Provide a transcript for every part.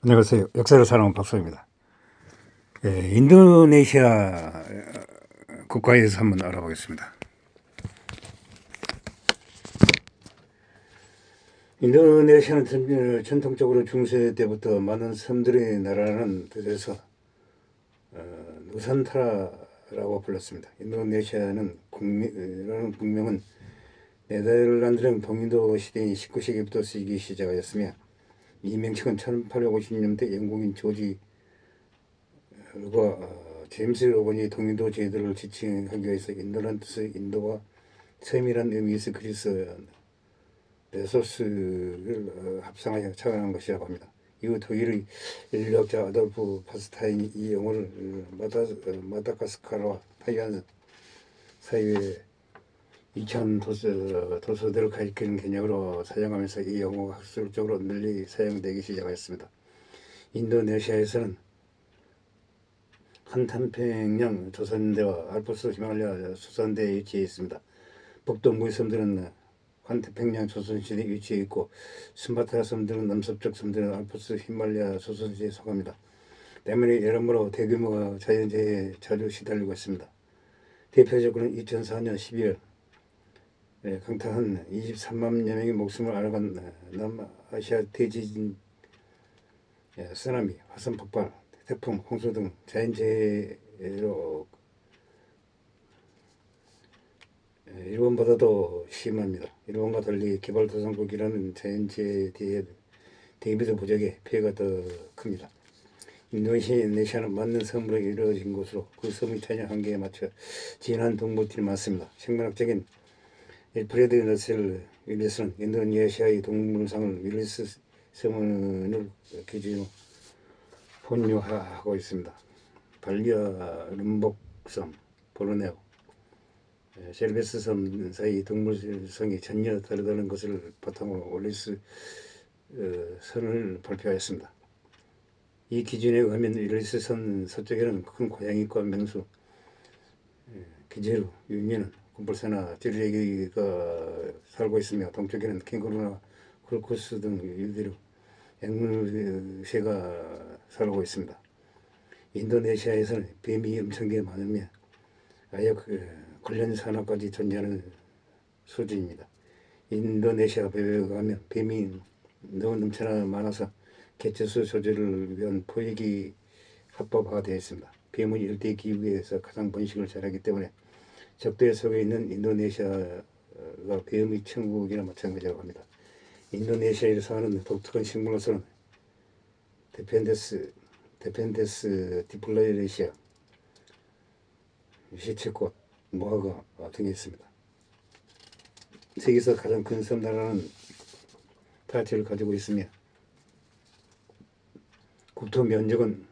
안녕하세요. 역사를 사랑하는 박사입니다. 인도네시아 국가에 대해서 한번 알아보겠습니다. 인도네시아는 전통적으로 중세 때부터 많은 섬들의 나라라는 뜻에서 누산타라라고 불렀습니다. 인도네시아는 라는 국명은 네덜란드랑 동인도 시대인 19세기부터 쓰이기 시작하였으며 이 명칭은 1850년대 영국인 조지 제임스 로번이 동인도 제도를 지칭하기 위해서 인도란 뜻의 인도와 섬이란 의미에서 그리스 레소스를 합성하여 창안한 것이라고 합니다. 이후 독일의 인류학자 아돌프 파스타인이 이 용어를 마다가스카르와 타이완 사이에 2천 도서들을 가리키는 개념으로 사용하면서 이 용어가 학술적으로 널리 사용되기 시작하였습니다. 인도네시아에서는 한탄평양 조선대와 알프스 히말라야 수산대에 위치해 있습니다. 북동부의 섬들은 한태평양 조선시대에 위치해 있고 스마트라 섬들은 남서쪽 섬들은 알프스 히말라야 조선시대에 속합니다. 때문에 여러모로 대규모 자연재해에 자주 시달리고 있습니다. 대표적으로는 2004년 12월 강타한 23만여 명의 목숨을 앗아간 남아시아 대지진, 쓰나미, 화산 폭발, 태풍, 홍수 등 자연재해로 일본보다도 심합니다. 일본과 달리 개발도상국이라는 자연재해에 대비도 부족해 피해가 더 큽니다. 인도네시아는 많은 섬으로 이루어진 곳으로 그 섬의 자연 한계에 맞춰 진한 동물들이 많습니다. 생물학적인 엘프레드 너셀 윌리스는 인도네시아의 동물상을 윌리스 섬을 기준으로 혼유하고 있습니다. 발리와 룸복섬, 보르네오, 셀베스 섬 사이 동물성이 전혀 다르다는 것을 바탕으로 윌리스 선을 발표하였습니다. 이 기준에 의하면 윌리스 선 서쪽에는 큰 고양이과 맹수, 기재루, 유미는 곰벌새나 찌르레기가 살고 있으며 동쪽에는 캥거루나 크로커스 등 유대류, 앵무새가 살고 있습니다. 인도네시아에서는 뱀이 엄청나게 많으며 아예 관련 산업까지 존재하는 수준입니다. 인도네시아 배에 가면 뱀이 너무 넘쳐나 많아서 개체수 조절을 위한 포획이 합법화되어 있습니다. 뱀은 일대 기후에서 가장 번식을 잘하기 때문에 적대 속에 있는 인도네시아가 뱀의 천국이나 마찬가지라고 합니다. 인도네시아에 사는 독특한 식물로서는 데펜데스 디플라레시아, 시체꽃, 무화과 등이 있습니다. 세계에서 가장 큰 섬나라는 타이틀을 가지고 있으며 국토 면적은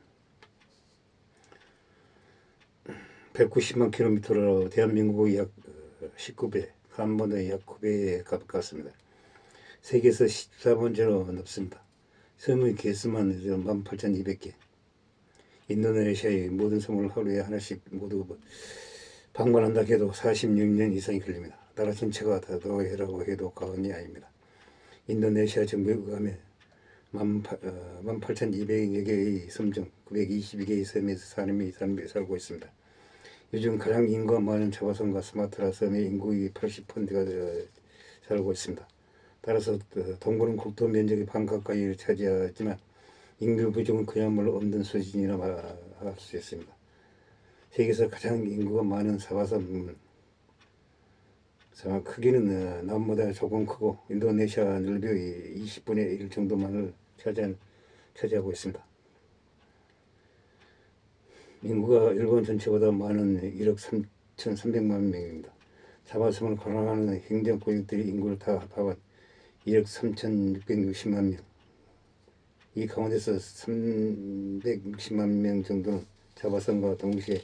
190만 킬로미터로 대한민국의 약 19배, 한번의 약 9배에 가깝습니다. 세계에서 14번째로 높습니다. 섬의 개수만 18,200개. 인도네시아의 모든 섬을 하루에 하나씩 모두 방문한다 해도 46년 이상이 걸립니다. 나라 전체가 다 노예라고 해도 과언이 아닙니다. 인도네시아 정부에 의하면 18,200여 개의 섬 중 922개의 섬에서 사람이 살고 있습니다. 요즘 가장 인구가 많은 자바섬과 스마트라 섬의 인구의 80%가 살고 있습니다. 따라서 동물은 국토 면적의 반 가까이를 차지하지만 인구 부족은 그야말로 없는 수준이라 할 수 있습니다. 세계에서 가장 인구가 많은 사바섬 크기는 남보다 조금 크고 인도네시아 넓이의 20분의 1 정도만을 차지하고 있습니다. 인구가 일본 전체보다 많은 1억 3,300만 명입니다. 사바섬을 관할하는 행정구역들이 인구를 다 합하면 1억 3,660만 명. 이 가운데서 360만 명 정도는 자바섬과 동시에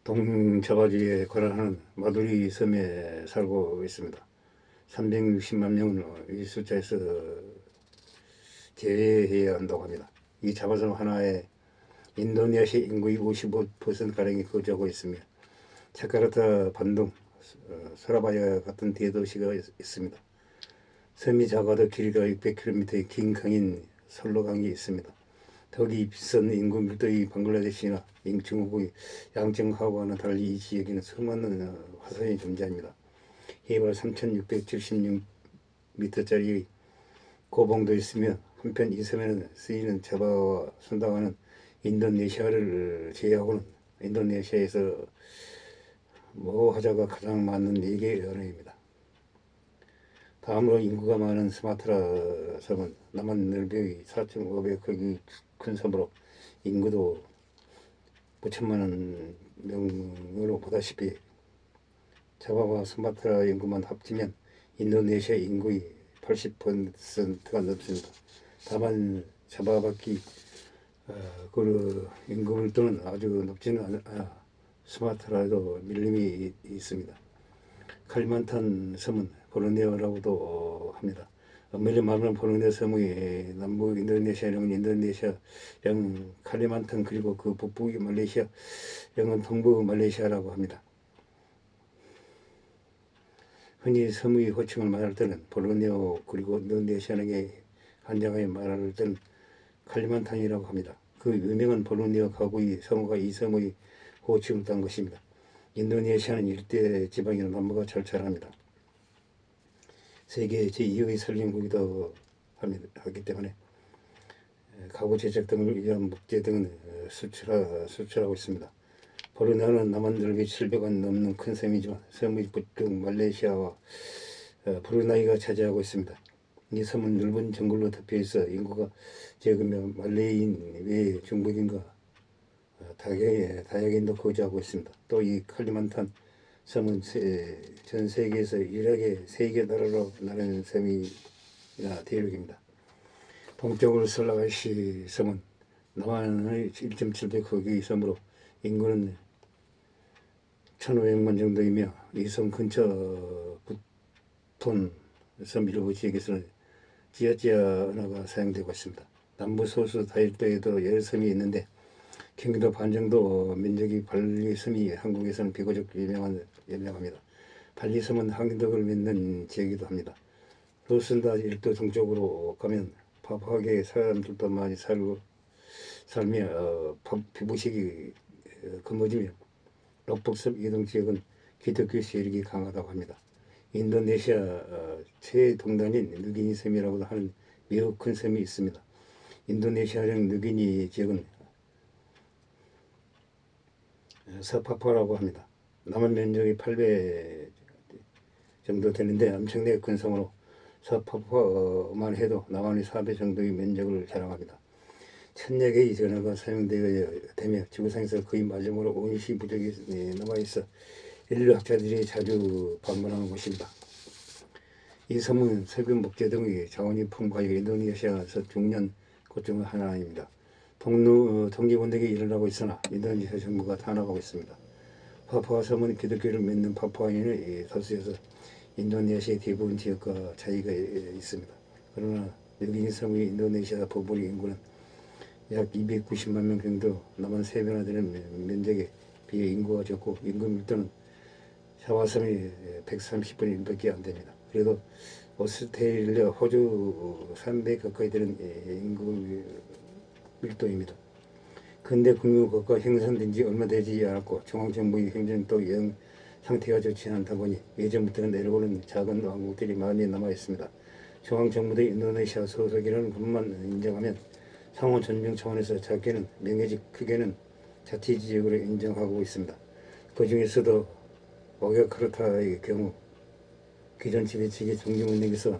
동자바지에 관할하는 마두리 섬에 살고 있습니다. 360만 명은 이 숫자에서 제외해야 한다고 합니다. 이 자바섬 하나에 인도네시아 인구의 55%가량이 거주하고 있으며 자카르타, 반둥, 소라바야 같은 대도시가 있습니다. 섬이 작아도 길이가 600km의 긴 강인 솔로강이 있습니다. 더욱이 비싼 인구 밀도의 방글라데시나 중국의 양정하와는 달리 이 지역에는 수많은 화산이 존재합니다. 해발 3676m짜리 고봉도 있으며 한편 이 섬에는 쓰이는 자바와 순다와는 인도네시아를 제외하고는 인도네시아에서 모화자가 가장 많은 4개의 언어입니다. 다음으로 인구가 많은 스마트라 섬은 남한 넓이의 4.5배 큰 섬으로 인구도 9천만 명으로 보다시피 자바와 스마트라 인구만 합치면 인도네시아 인구의 80%가 넘습니다. 다만 자바밖에 그 인구 밀도는 아주 높지는 않아 스마트라에도 밀림이 있습니다. 칼리만탄 섬은 보르네오라고도 합니다. 엄밀히 말하면 보르네오 섬의 남부 인도네시아령은 인도네시아령 칼리만탄 그리고 그 북부의 말레이시아령은 동부 말레이시아라고 합니다. 흔히 섬의 호칭을 말할 때는 보르네오 그리고 인도네시아령의 한자가에 말할 때는 칼리만탄이라고 합니다. 그 유명한 보르네오 가구의 성우가 이 섬의 호칭을 딴 것입니다. 인도네시아는 일대 지방이나 남부가 절철합니다. 세계 제2의 산림국이기도 하기 때문에 가구 제작 등을 위한 목재 등은 수출하고 있습니다. 보르네오는 남한 넓이 700원 넘는 큰 섬이지만 섬의 북쪽 말레이시아와 브루나이가 차지하고 있습니다. 이 섬은 넓은 정글로 덮여 있어 인구가 적으며 말레이인 외에 중국인과 다약인도 거주하고 있습니다. 또 이 칼리만탄 섬은 전 세계에서 유일하게 3개 나라로 나뉘는 섬이나 대륙입니다. 동쪽으로 슬라바시 섬은 남한의 1.7배 섬으로 인구는 1,500만 정도이며 이 섬 근처 부톤 섬 일부 지역에서는 찌아찌아 언어가 사용되고 있습니다. 남부 소수 다일도에도 여러 섬이 있는데 경기도 반 정도 면적이 발리 섬이 한국에서는 비교적 유명합니다. 발리 섬은 한국을 맺는 지역이기도 합니다. 로슨다 일도 동쪽으로 가면 파푸아계 사람들도 많이 살며 피부색이 검어지며 록북섬 이동 지역은 기독교 세력이 강하다고 합니다. 인도네시아 최동단인 느기니 섬이라고도 하는 매우 큰 섬이 있습니다. 인도네시아령 느기니 지역은 서파푸아라고 합니다. 남한 면적이 8배 정도 되는데 엄청나게 큰 섬으로 서파푸아만 해도 남한의 4배 정도의 면적을 자랑합니다. 1000여 개의 전화가 사용되며 지구상에서 거의 마지막으로 온시 부족이 남아있어 인류학자들이 자주 방문하는 곳입니다. 이 섬은 석유 목재 등의 자원이 풍부하여 인도네시아에서 중요한 곳 중 하나입니다. 독립운동이 일어나고 있으나 인도네시아 정부가 탄압하고 있습니다. 파푸아 섬은 기독교를 믿는 파푸아인의 다수여서 인도네시아의 대부분 지역과 차이가 있습니다. 그러나 느기니 섬의 인도네시아 북부의 인구는 약 290만 명 정도 남한 3배나 되는 면적에 비해 인구가 적고 인구 밀도는 샤와섬이 130분의 1밖에 안 됩니다. 그래도 오스트레일리아, 호주 3배 가까이 되는 인구 밀도입니다. 근대 국유국가 형성된 지 얼마 되지 않았고 중앙정부의 행정도 영 상태가 좋지 않다 보니 예전부터 내려오는 작은 왕국들이 많이 남아있습니다. 중앙정부도 인도네시아 소속이라는 것만 인정하면 상호 존중 차원에서 작게는 명예직, 크게는 자치지역으로 인정하고 있습니다. 그 중에서도 오야카르타의 경우 기존 지배측의 중기문맥에서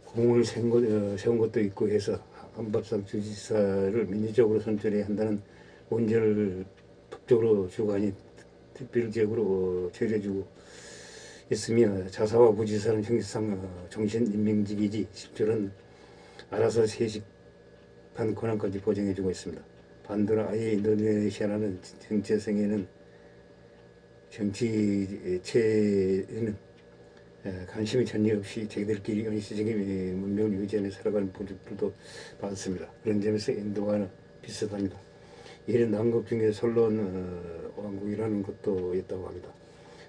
공을 세운 것도 있고 해서 한밥상 주지사를 민주적으로 선출해야 한다는 문제를 북쪽으로 주관이 특별지역으로 처리해주고 있으며 자사와 부지사는 형식상 정신임명직이지 실제로는 알아서 세식한 권한까지 보장해주고 있습니다. 반대로 아예 인도네시아라는 정치체에는 관심이 전혀 없이 자기들끼리 원시적인 문명을 유지하며 살아가는 분들도 많습니다. 그런 점에서 인도와는 비슷합니다. 이런 남극 중에 솔론 왕국이라는 것도 있다고 합니다.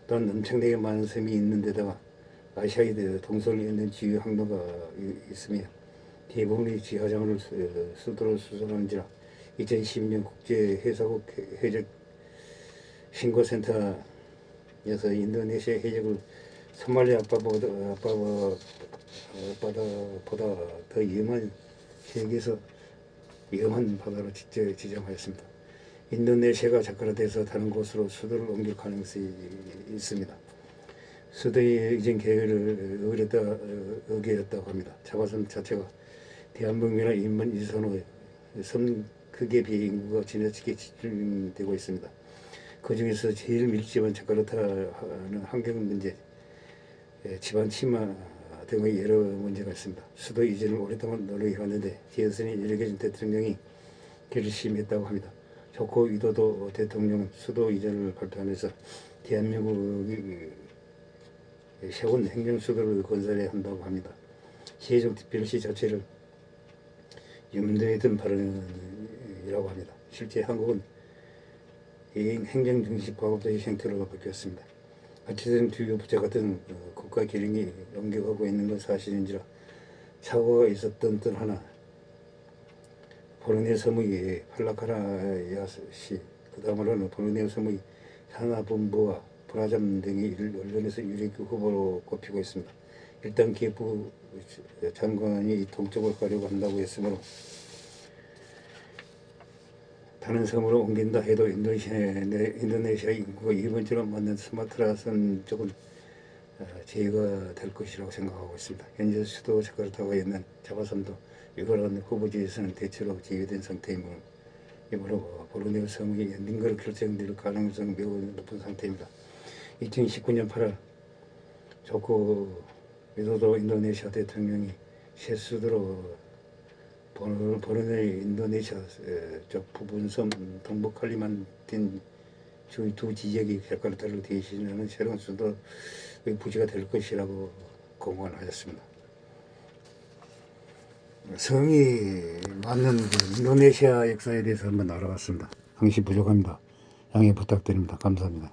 또한 엄청나게 많은 섬이 있는 데다가 아시아의 동서를 잇는 지휘 항로가 있으며 대부분의 지하장을 수도로 수선하는지라 2012년 국제해사국 해적 신고센터에서 인도네시아 해적을 소말리아 앞바다보다 더 위험한 세계에서 위험한 바다로 지정하였습니다. 인도네시아가 자카르타에서 다른 곳으로 수도를 옮길 가능성이 있습니다. 수도의 이전 계획을 의결했다고 합니다. 자바섬 자체가 대한민국이나 인만 1선호 섬 크기에 비해 인구가 지나치게 집중되고 있습니다. 그 중에서 제일 밀집한 자카르타는 환경 문제, 집안 침하 등의 여러 문제가 있습니다. 수도 이전을 오랫동안 노력해왔는데 지어선이 이르게 대통령이 결심했다고 합니다. 조코 위도도 대통령은 수도 이전을 발표하면서 대한민국이 세운 행정수도를 건설해야 한다고 합니다. 시혜정 특별시 자체를 염두에 둔 발언이라고 합니다. 실제 한국은 행정중심 과업도의 형태로 바뀌었습니다. 어쨌든 주요 부처 같은 국가 기능이 옮겨가고 있는 건 사실인지라 착오가 있었던 듯 하나 보르네오 섬의 팔라카라야시 그 다음으로는 보르네오 섬의 산하본부와 브라잠 등이 언론에서 유력 후보로 꼽히고 있습니다. 일단 기획부 장관이 동쪽을 가려고 한다고 했으므로 다른 섬으로 옮긴다 해도 인도네시아 인구가 2번째로 맞는 스마트라선 쪽은 제외가 될 것이라고 생각하고 있습니다. 현재 수도 자카르타가 있는 자바섬도 유관한 후보지에서는 대체로 제외된 상태이므로 보르네오 섬의 연결 결정될 가능성이 매우 높은 상태입니다. 2019년 8월 조코 위도도 인도네시아 대통령이 새 수도로 보르네오 인도네시아 쪽 부분섬 동북 칼리만탄 주의 두 지역이 자카르타를 대신하는 새로운 수도의 부지가 될 것이라고 공언하였습니다. 성이 맞는 인도네시아 역사에 대해서 한번 알아봤습니다. 당시 부족합니다. 양해 부탁드립니다. 감사합니다.